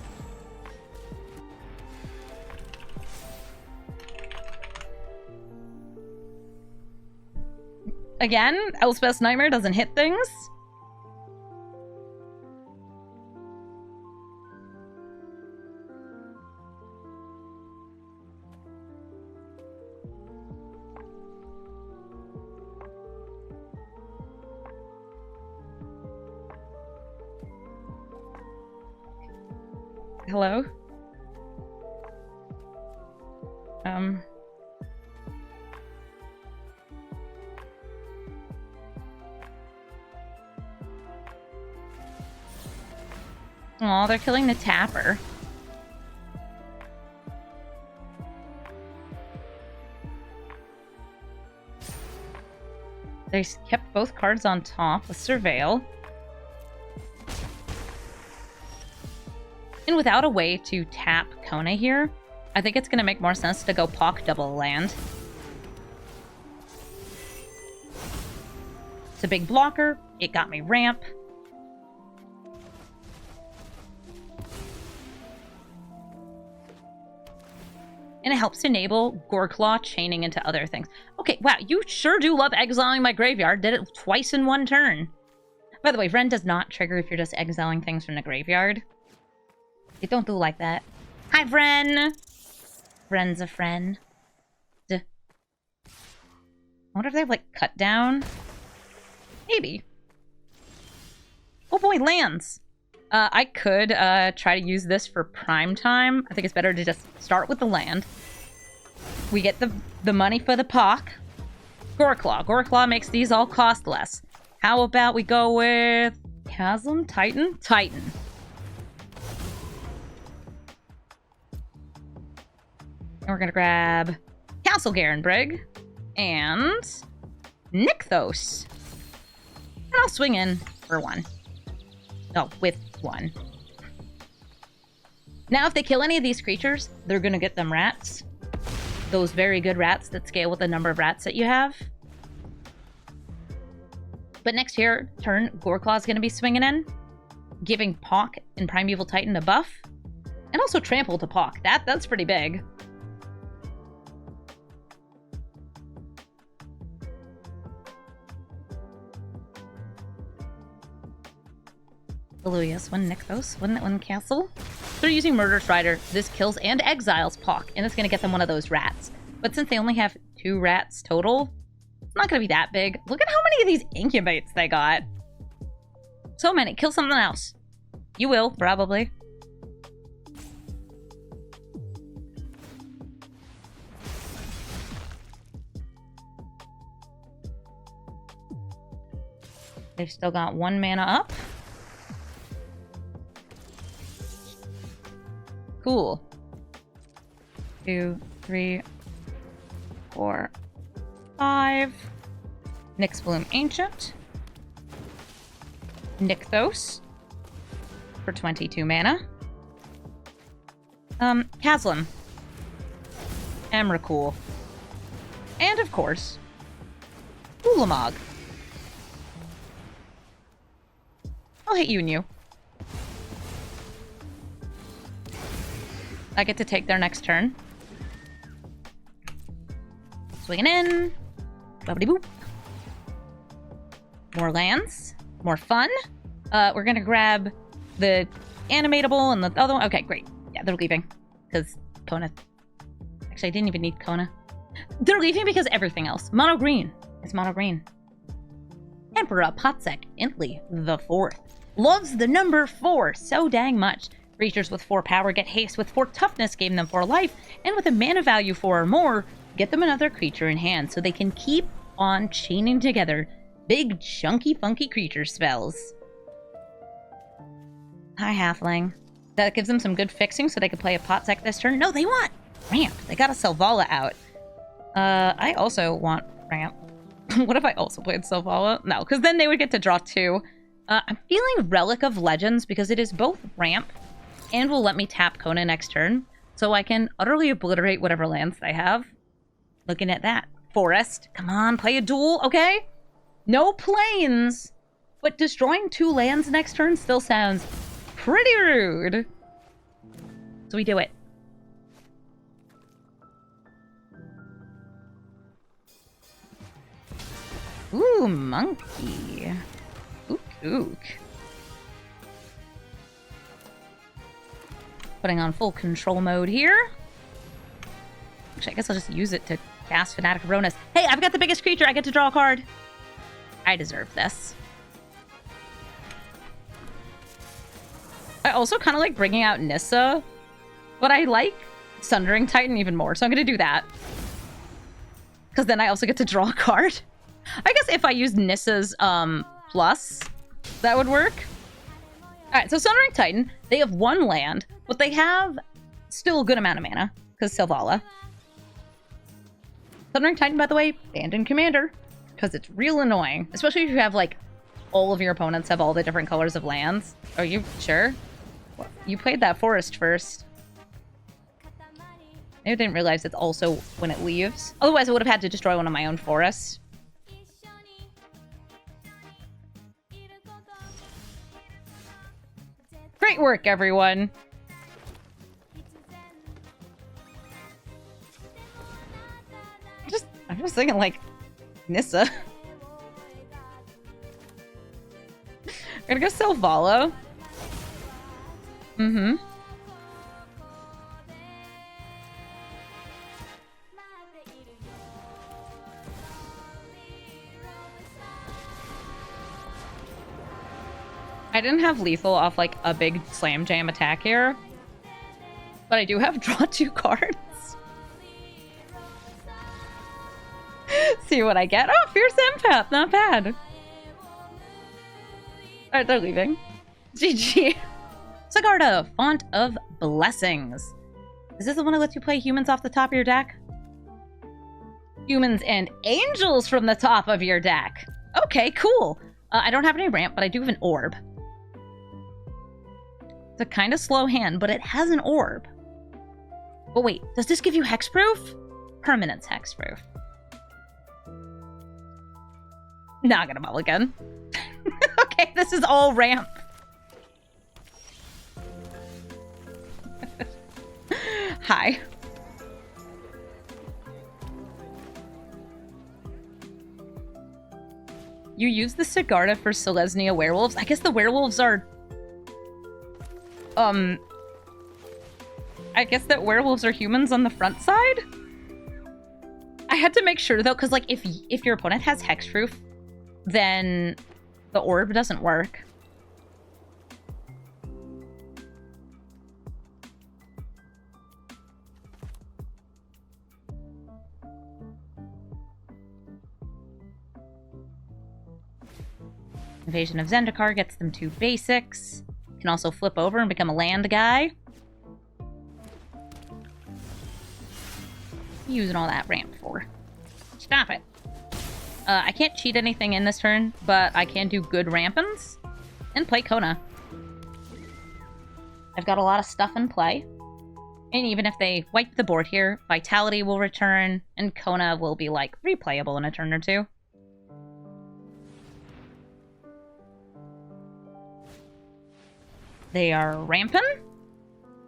Again, Elspeth's Nightmare doesn't hit things. Hello? Aw, they're killing the tapper. They kept both cards on top with Surveil. And without a way to tap Kona here, I think it's going to make more sense to go Pock double land. It's a big blocker. It got me ramp. And it helps enable Goreclaw chaining into other things. Okay, wow, you sure do love exiling my graveyard. Did it twice in one turn. By the way, Vren does not trigger if you're just exiling things from the graveyard. You don't do like that. Hi, Vren! Vren's a friend. I wonder if they have, like, cut down? Maybe. Oh boy, lands! I could try to use this for prime time. I think it's better to just start with the land. We get the money for the Pock. Goreclaw. Goreclaw makes these all cost less. How about we go with Chasm, Titan, Titan. And we're gonna grab Castle Garenbrig and Nykthos. And I'll swing in for one. Oh, with one. Now, if they kill any of these creatures, they're gonna get them rats. Those very good rats that scale with the number of rats that you have. But next turn, Goreclaw's gonna be swinging in, giving Pawk and Primeval Titan a buff, and also Trample to Pawk. That's pretty big. Louis, one Nykthos, one Castle. They're using Murder Strider. This kills and exiles Pawk, and it's gonna get them one of those rats. But since they only have 2 rats total, it's not gonna be that big. Look at how many of these incubates they got. So many. Kill something else. You will, probably. They've still got 1 mana up. Cool. 2, 3, 4, 5. Nyxbloom Ancient. Nykthos for 22 mana. Haslam. Emrakul. And of course, Ulamog. I'll hit you and you. I get to take their next turn. Swinging in. Bobbity boop. More lands. More fun. We're gonna grab the animatable and the other one. Okay, great. Yeah, they're leaving. Because Kona. Actually, I didn't even need Kona. They're leaving because everything else. Mono green. It's mono green. Emperor Potsek Intley the 4th. Loves the number 4 so dang much. Creatures with 4 power get haste, with 4 toughness gain them 4 life, and with a mana value 4 or more, get them another creature in hand so they can keep on chaining together big, chunky, funky creature spells. Hi, Halfling. That gives them some good fixing so they can play a Potsec this turn. No, they want ramp. They got a Selvala out. I also want ramp. What if I also played Selvala? No, because then they would get to draw 2. I'm feeling Relic of Legends because it is both ramp and will let me tap Kona next turn, so I can utterly obliterate whatever lands they have. Looking at that. Forest. Come on, play a duel, okay? No planes! But destroying 2 lands next turn still sounds pretty rude. So we do it. Ooh, monkey. Ook, ook. Putting on full control mode here. Actually, I guess I'll just use it to cast Fanatic of Ronus. Hey, I've got the biggest creature. I get to draw a card. I deserve this. I also kind of like bringing out Nissa, but I like Sundering Titan even more, so I'm going to do that. Because then I also get to draw a card. I guess if I used Nissa's plus, that would work. Alright, so Sundering Titan, they have 1 land, but they have still a good amount of mana, because Selvala. Sundering Titan, by the way, banned in Commander, because it's real annoying. Especially if you have, like, all of your opponents have all the different colors of lands. Are you sure? Well, you played that forest first. I didn't realize it's also when it leaves. Otherwise, I would have had to destroy one of my own forests. Great work, everyone. I'm just thinking, like, Nissa. We're gonna go Selvala. Mm-hmm. I didn't have lethal off, like, a big slam jam attack here. But I do have draw 2 cards. See what I get. Oh, Fierce Empath. Not bad. Alright, they're leaving. GG. Sigarda, Font of Blessings. Is this the one that lets you play humans off the top of your deck? Humans and angels from the top of your deck. Okay, cool. I don't have any ramp, but I do have an orb. It's a kind of slow hand, but it has an orb. But wait, does this give you hexproof? Permanence hexproof. Not gonna mulligan. Okay, this is all ramp. Hi. You use the Sigarda for Selesnya werewolves? I guess the werewolves are... I guess that werewolves are humans on the front side? I had to make sure, though, because, like, if your opponent has hexproof, then the orb doesn't work. Invasion of Zendikar gets them 2 basics. Can also flip over and become a land guy. Using all that ramp for. Stop it. I can't cheat anything in this turn, but I can do good rampins and play Kona. I've got a lot of stuff in play. And even if they wipe the board here, Vitality will return, and Kona will be, like, replayable in a turn or 2. They are ramping.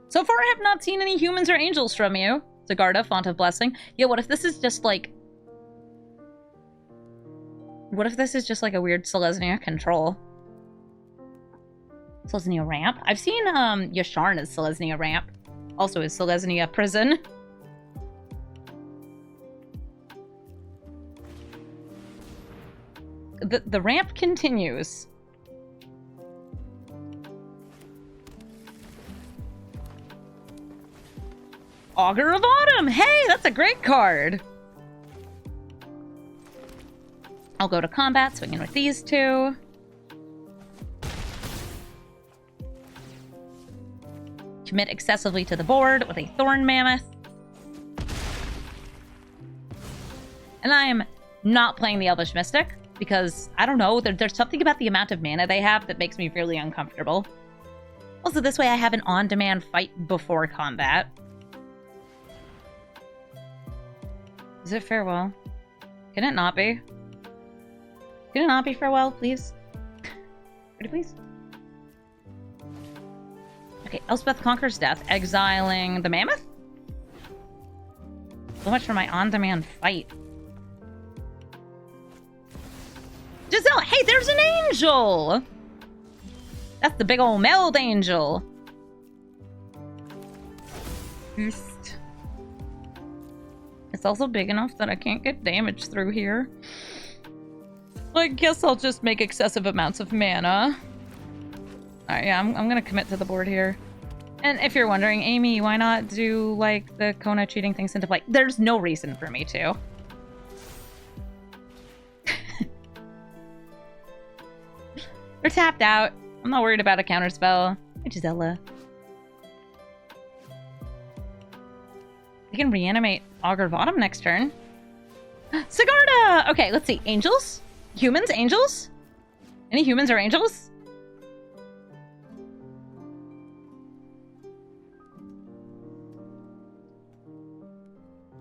So far, I have not seen any humans or angels from you. Sigarda, Font of Blessing. Yeah, what if this is just like... What if this is just like a weird Selesnya control? Selesnya ramp? I've seen Yasharn as Selesnya ramp. Also as Selesnya prison. The ramp continues. Augur of Autumn! Hey, that's a great card! I'll go to combat, swing in with these 2. Commit excessively to the board with a Thorn Mammoth. And I am not playing the Elvish Mystic, because, I don't know, there's something about the amount of mana they have that makes me really uncomfortable. Also, this way I have an on-demand fight before combat. Is it farewell? Can it not be? Can it not be farewell, please? Pretty please? Okay, Elspeth Conquers Death. Exiling the Mammoth? So much for my on-demand fight. Giselle! Hey, there's an angel! That's the big old meld angel. Beast. It's also big enough that I can't get damage through here. I guess I'll just make excessive amounts of mana. Alright, yeah, I'm gonna commit to the board here. And if you're wondering, Amy, why not do, like, the Kona cheating things into play? There's no reason for me to. They're tapped out. I'm not worried about a counterspell. Hey, Gisela. We can reanimate Augur of Autumn next turn. Sigarda! Okay, let's see. Angels? Humans? Angels? Any humans or angels?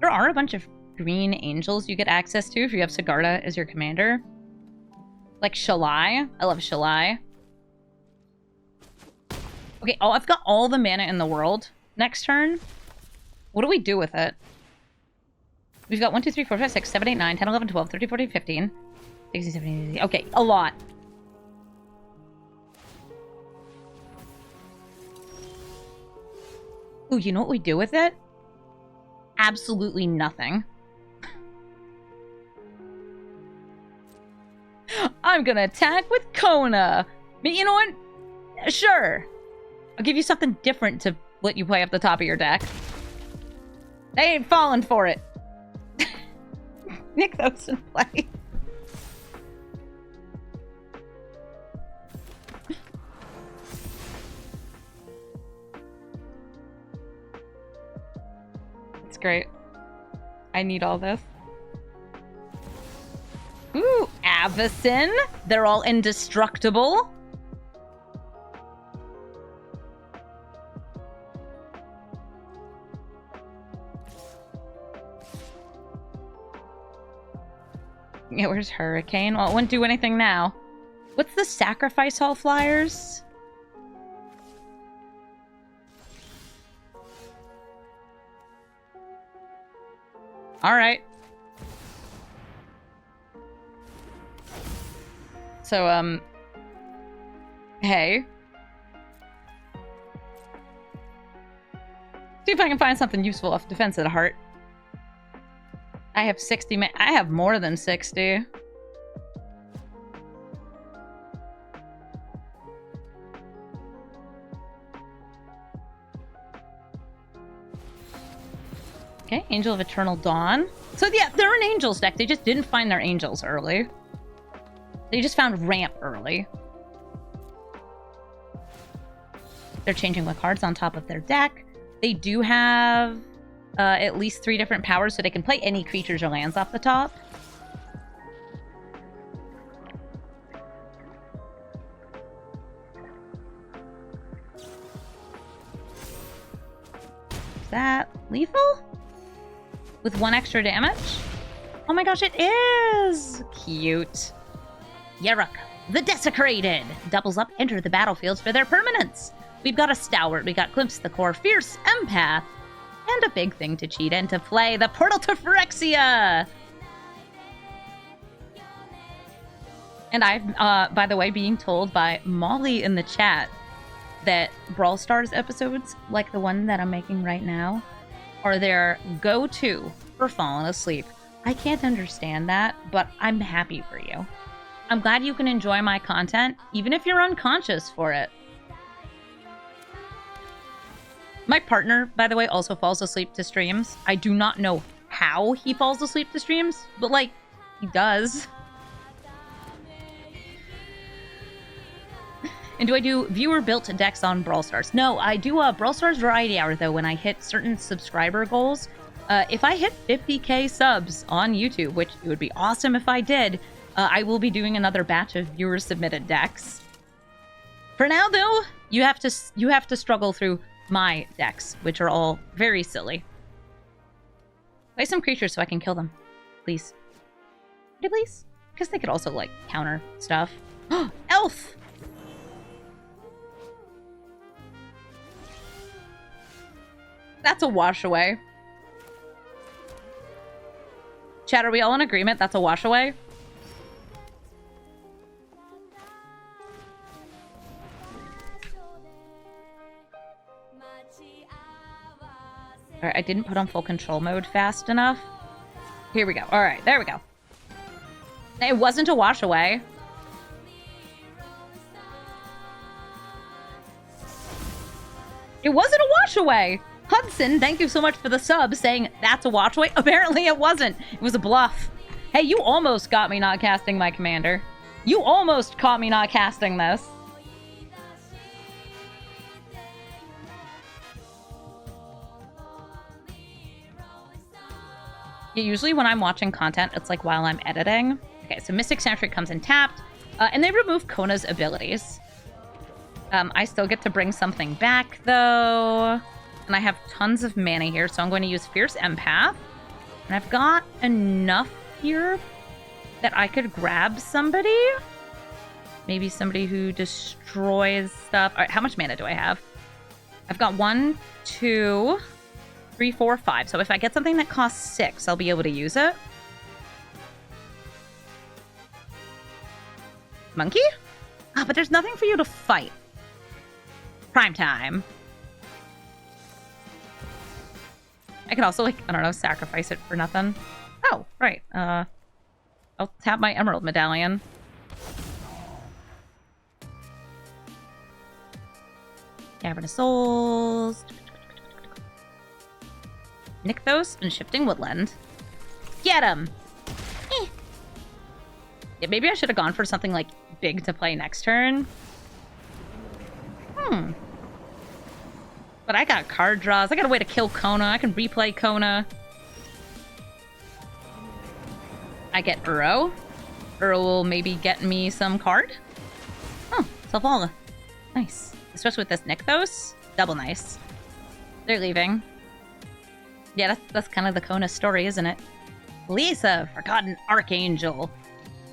There are a bunch of green angels you get access to if you have Sigarda as your commander. Like Shalai. I love Shalai. Okay, oh, I've got all the mana in the world next turn. What do we do with it? We've got 1, 2, 3, 4, 5, 6, 7, 8, 9, 10, 11, 12, 13, 14, 15, 16, 17, 18. Okay, a lot. Ooh, you know what we do with it? Absolutely nothing. I'm gonna attack with Kona. But you know what? Sure. I'll give you something different to let you play up the top of your deck. They ain't falling for it. Nick those in play. great. I need all this. Ooh, Avacyn. They're all indestructible. Yeah, where's Hurricane? Well, it wouldn't do anything now. What's the sacrifice hall flyers? Alright. So, hey. See if I can find something useful off defense at a heart. I have 60 I have more than 60. Okay, Angel of Eternal Dawn. So yeah, they're an Angels deck. They just didn't find their Angels early. They just found Ramp early. They're changing what cards on top of their deck. They do have at least 3 different powers, so they can play any creatures or lands off the top. Is that lethal? With 1 extra damage? Oh my gosh, it is! Cute. Yarok, the Desecrated! Doubles up, enter the battlefield for their permanents. We've got a Stalwart, we got Glimpse the Core, Fierce Empath, and a big thing to cheat and to play, the Portal to Phyrexia! And I've, by the way, being told by Molly in the chat that Brawl Stars episodes, like the one that I'm making right now, are their go-to for falling asleep. I can't understand that, but I'm happy for you. I'm glad you can enjoy my content, even if you're unconscious for it. My partner, by the way, also falls asleep to streams. I do not know how he falls asleep to streams, but, like, he does. And do I do viewer-built decks on Brawl Stars? No, I do a Brawl Stars Variety Hour, though, when I hit certain subscriber goals. If I hit 50k subs on YouTube, which it would be awesome if I did, I will be doing another batch of viewer-submitted decks. For now, though, you have to struggle through my decks, which are all very silly. Play some creatures so I can kill them. Please. Pretty please? Because they could also, like, counter stuff. Elf! That's a wash away. Chat, are we all in agreement? That's a wash away? Alright, I didn't put on full control mode fast enough. Here we go. Alright, there we go. It wasn't a wash away. It wasn't a wash away! Hudson, thank you so much for the sub saying that's a watch away. Apparently it wasn't. It was a bluff. Hey, you almost got me not casting my commander. You almost caught me not casting this. Yeah, usually when I'm watching content, it's like while I'm editing. Okay, so Mystic Sentry comes in tapped, and they remove Kona's abilities. I still get to bring something back, though. And I have tons of mana here, so I'm going to use Fierce Empath. And I've got enough here that I could grab somebody. Maybe somebody who destroys stuff. All right, how much mana do I have? I've got 1, 2, 3, 4, 5. So if I get something that costs 6, I'll be able to use it. Monkey? Ah, but there's nothing for you to fight. Prime time. I could also, like, I don't know, sacrifice it for nothing. Oh, right. I'll tap my Emerald Medallion. Cavernous Souls. Nykthos and Shifting Woodland. Get him! Yeah, maybe I should have gone for something, like, big to play next turn. But But I got card draws. I got a way to kill Kona. I can replay Kona. I get Uro. Uro will maybe get me some card. Oh, Selvala. Nice. Especially with this Nykthos. Double nice. They're leaving. Yeah, that's kind of the Kona story, isn't it? Lisa, Forgotten Archangel.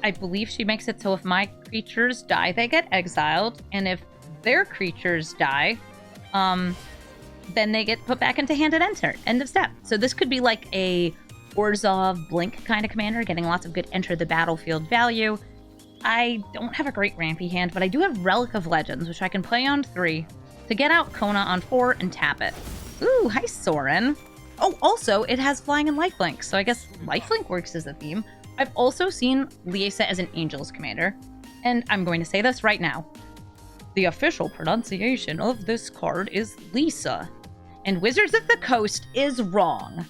I believe she makes it so if my creatures die, they get exiled. And if their creatures die, then they get put back into Hand and Enter. End of step. So this could be like a Orzhov Blink kind of commander, getting lots of good enter the battlefield value. I don't have a great rampy hand, but I do have Relic of Legends, which I can play on 3 to get out Kona on 4 and tap it. Ooh, hi Sorin. Oh, also, it has flying and lifelink, so I guess lifelink works as a theme. I've also seen Liesa as an Angels commander, and I'm going to say this right now. The official pronunciation of this card is Lisa, and Wizards of the Coast is wrong.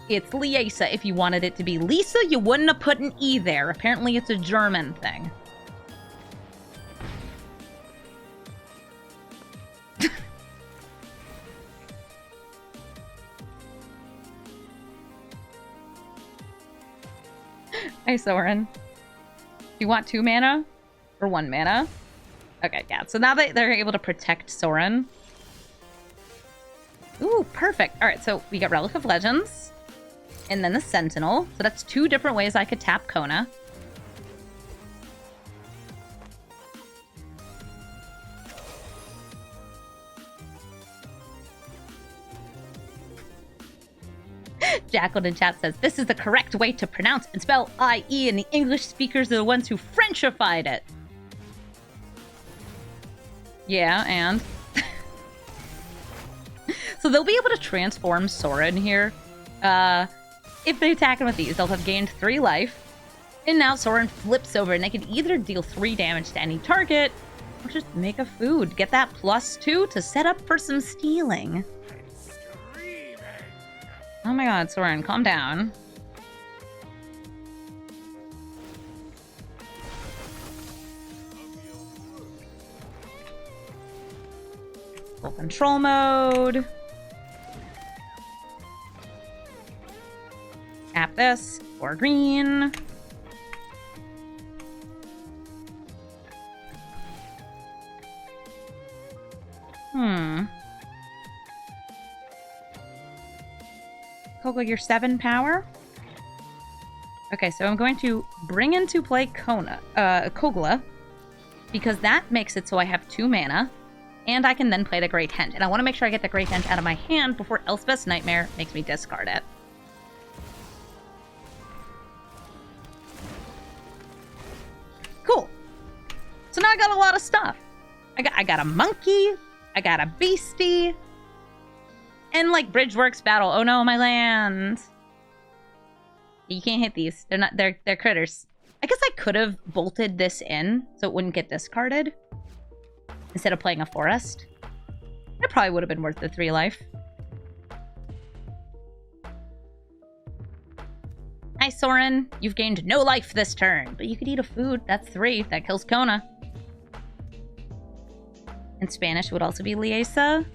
It's Liesa. If you wanted it to be Lisa, you wouldn't have put an E there. Apparently it's a German thing. Hey, Sorin. You want 2 mana? Or 1 mana? Okay, yeah. So now that they're able to protect Sorin. Ooh, perfect. Alright, so we got Relic of Legends. And then the Sentinel. So that's 2 different ways I could tap Kona. Jacqueline in chat says, this is the correct way to pronounce and spell IE, and the English speakers are the ones who Frenchified it. Yeah, and... so they'll be able to transform Sorin here. If they attack him with these, they'll have gained 3 life. And now Sorin flips over, and they can either deal 3 damage to any target, or just make a food. Get that +2 to set up for some stealing. Oh my god, Sorin, calm down. Full control mode. Tap this for green. Kogla, you're 7 power? Okay, so I'm going to bring into play Kogla, because that makes it so I have 2 mana, and I can then play the Great Henge. And I want to make sure I get the Great Henge out of my hand before Elspeth's Nightmare makes me discard it. Cool. So now I got a lot of stuff. I got a monkey, I got a beastie, and like Bridgeworks battle. Oh no, my land. You can't hit these. They're critters. I guess I could have bolted this in so it wouldn't get discarded instead of playing a forest. It probably would have been worth the 3 life. Hi, Sorin. You've gained no life this turn, but you could eat a food. That's 3. That kills Kona. In Spanish, it would also be Liesa.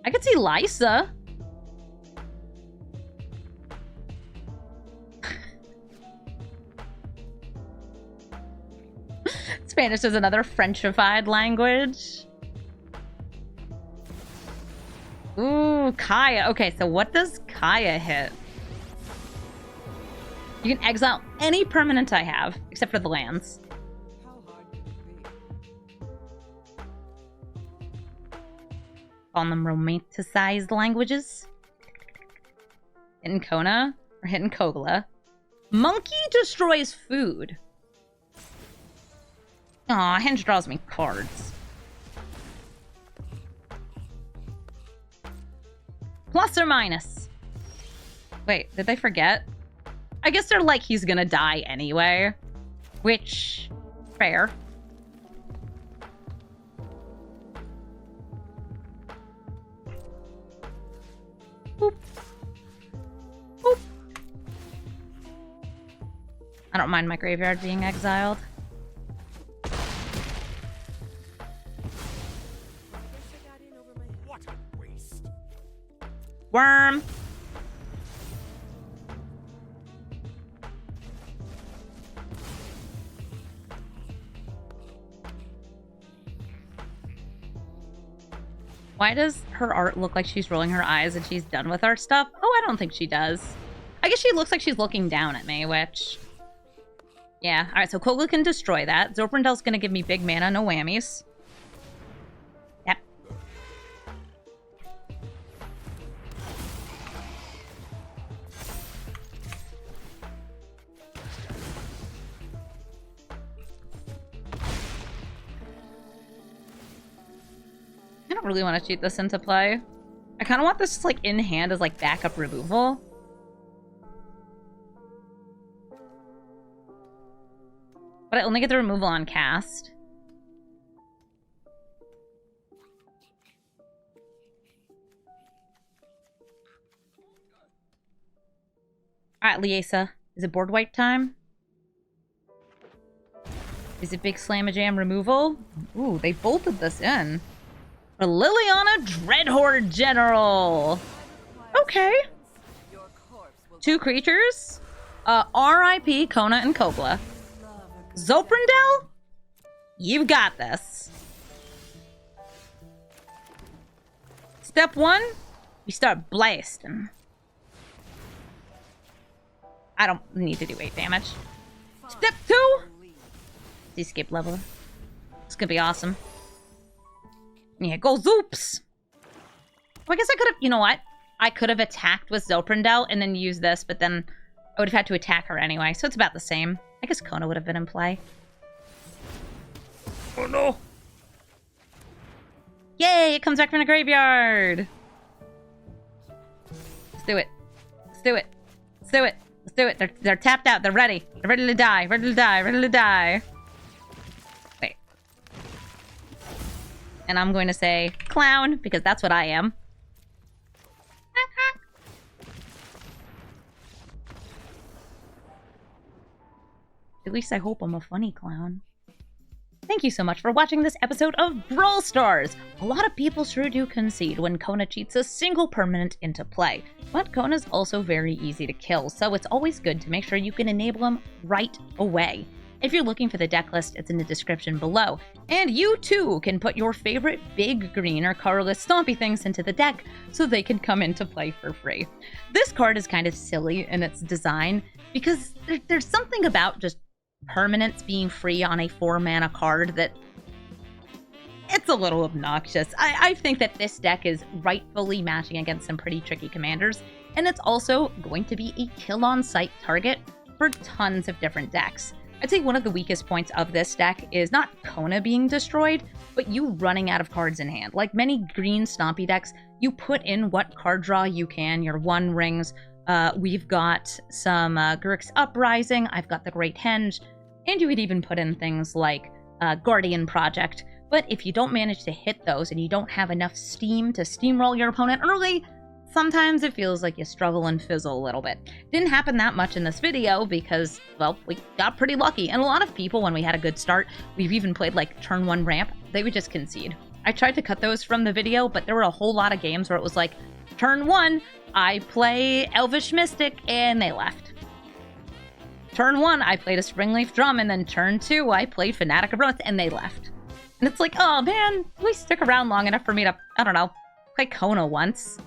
I could see Lysa. Spanish is another Frenchified language. Ooh, Kaya. Okay, so what does Kaya hit? You can exile any permanent I have, except for the lands. Call them romanticized languages. Hitting Kona or hitting Kogla. Monkey destroys food. Aw, Henge draws me cards. Plus or minus? Wait, did they forget? I guess they're like, he's gonna die anyway. Which, fair. Boop. Boop. I don't mind my graveyard being exiled. Worm. Why does her art look like she's rolling her eyes and she's done with our stuff? Oh, I don't think she does. I guess she looks like she's looking down at me, which... Yeah. Alright, so Kogla can destroy that. Zoprindel's gonna give me big mana, no whammies. Yep. I don't really want to cheat this into play. I kind of want this like in hand as like backup removal. But I only get the removal on cast. Alright, Liesa. Is it board wipe time? Is it big slam-a-jam removal? Ooh, they bolted this in. A Liliana Dreadhorde General. Okay. 2 creatures. R.I.P. Kona and Kogla. Zoprindel? You've got this. Step 1, we start blasting. I don't need to do 8 damage. Step 2, skip level. It's gonna be awesome. Yeah, go Zoops! Well, I guess I could have, you know what? I could have attacked with Zoprindel and then used this, but then I would have had to attack her anyway, so it's about the same. I guess Kona would have been in play. Oh no! Yay! It comes back from the graveyard! Let's do it. Let's do it. Let's do it. Let's do it. They're tapped out. They're ready. They're ready to die. Ready to die. Ready to die. Wait. And I'm going to say clown, because that's what I am. At least I hope I'm a funny clown. Thank you so much for watching this episode of Brawl Stars! A lot of people sure do concede when Kona cheats a single permanent into play, but Kona's also very easy to kill, so it's always good to make sure you can enable him right away. If you're looking for the deck list, it's in the description below, and you too can put your favorite big green or colorless stompy things into the deck so they can come into play for free. This card is kind of silly in its design, because there's something about just permanents being free on a 4-mana card that it's a little obnoxious. I think that this deck is rightfully matching against some pretty tricky commanders, and it's also going to be a kill-on-sight target for tons of different decks. I'd say one of the weakest points of this deck is not Kona being destroyed, but you running out of cards in hand. Like many green stompy decks, you put in what card draw you can, your 1 rings. We've got some Grixis Uprising, I've got the Great Henge, and you could even put in things like Guardian Project. But if you don't manage to hit those and you don't have enough steam to steamroll your opponent early, sometimes it feels like you struggle and fizzle a little bit. Didn't happen that much in this video because, well, we got pretty lucky. And a lot of people, when we had a good start, we've even played like turn 1 ramp, they would just concede. I tried to cut those from the video, but there were a whole lot of games where it was like, turn 1, I play Elvish Mystic, and they left. Turn 1, I played a Springleaf Drum, and then turn 2, I played Fanatic of Roth, and they left. And it's like, oh man, please stick around long enough for me to, I don't know, play Kona once.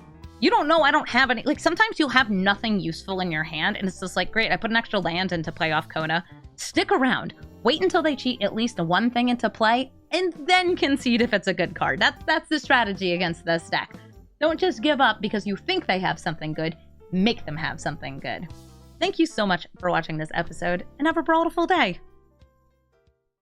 You don't know I don't have any, like sometimes you'll have nothing useful in your hand, and it's just like, great, I put an extra land in to play off Kona. Stick around, wait until they cheat at least one thing into play, and then concede if it's a good card. That's the strategy against this deck. Don't just give up because you think they have something good, make them have something good. Thank you so much for watching this episode, and have a brawlful day!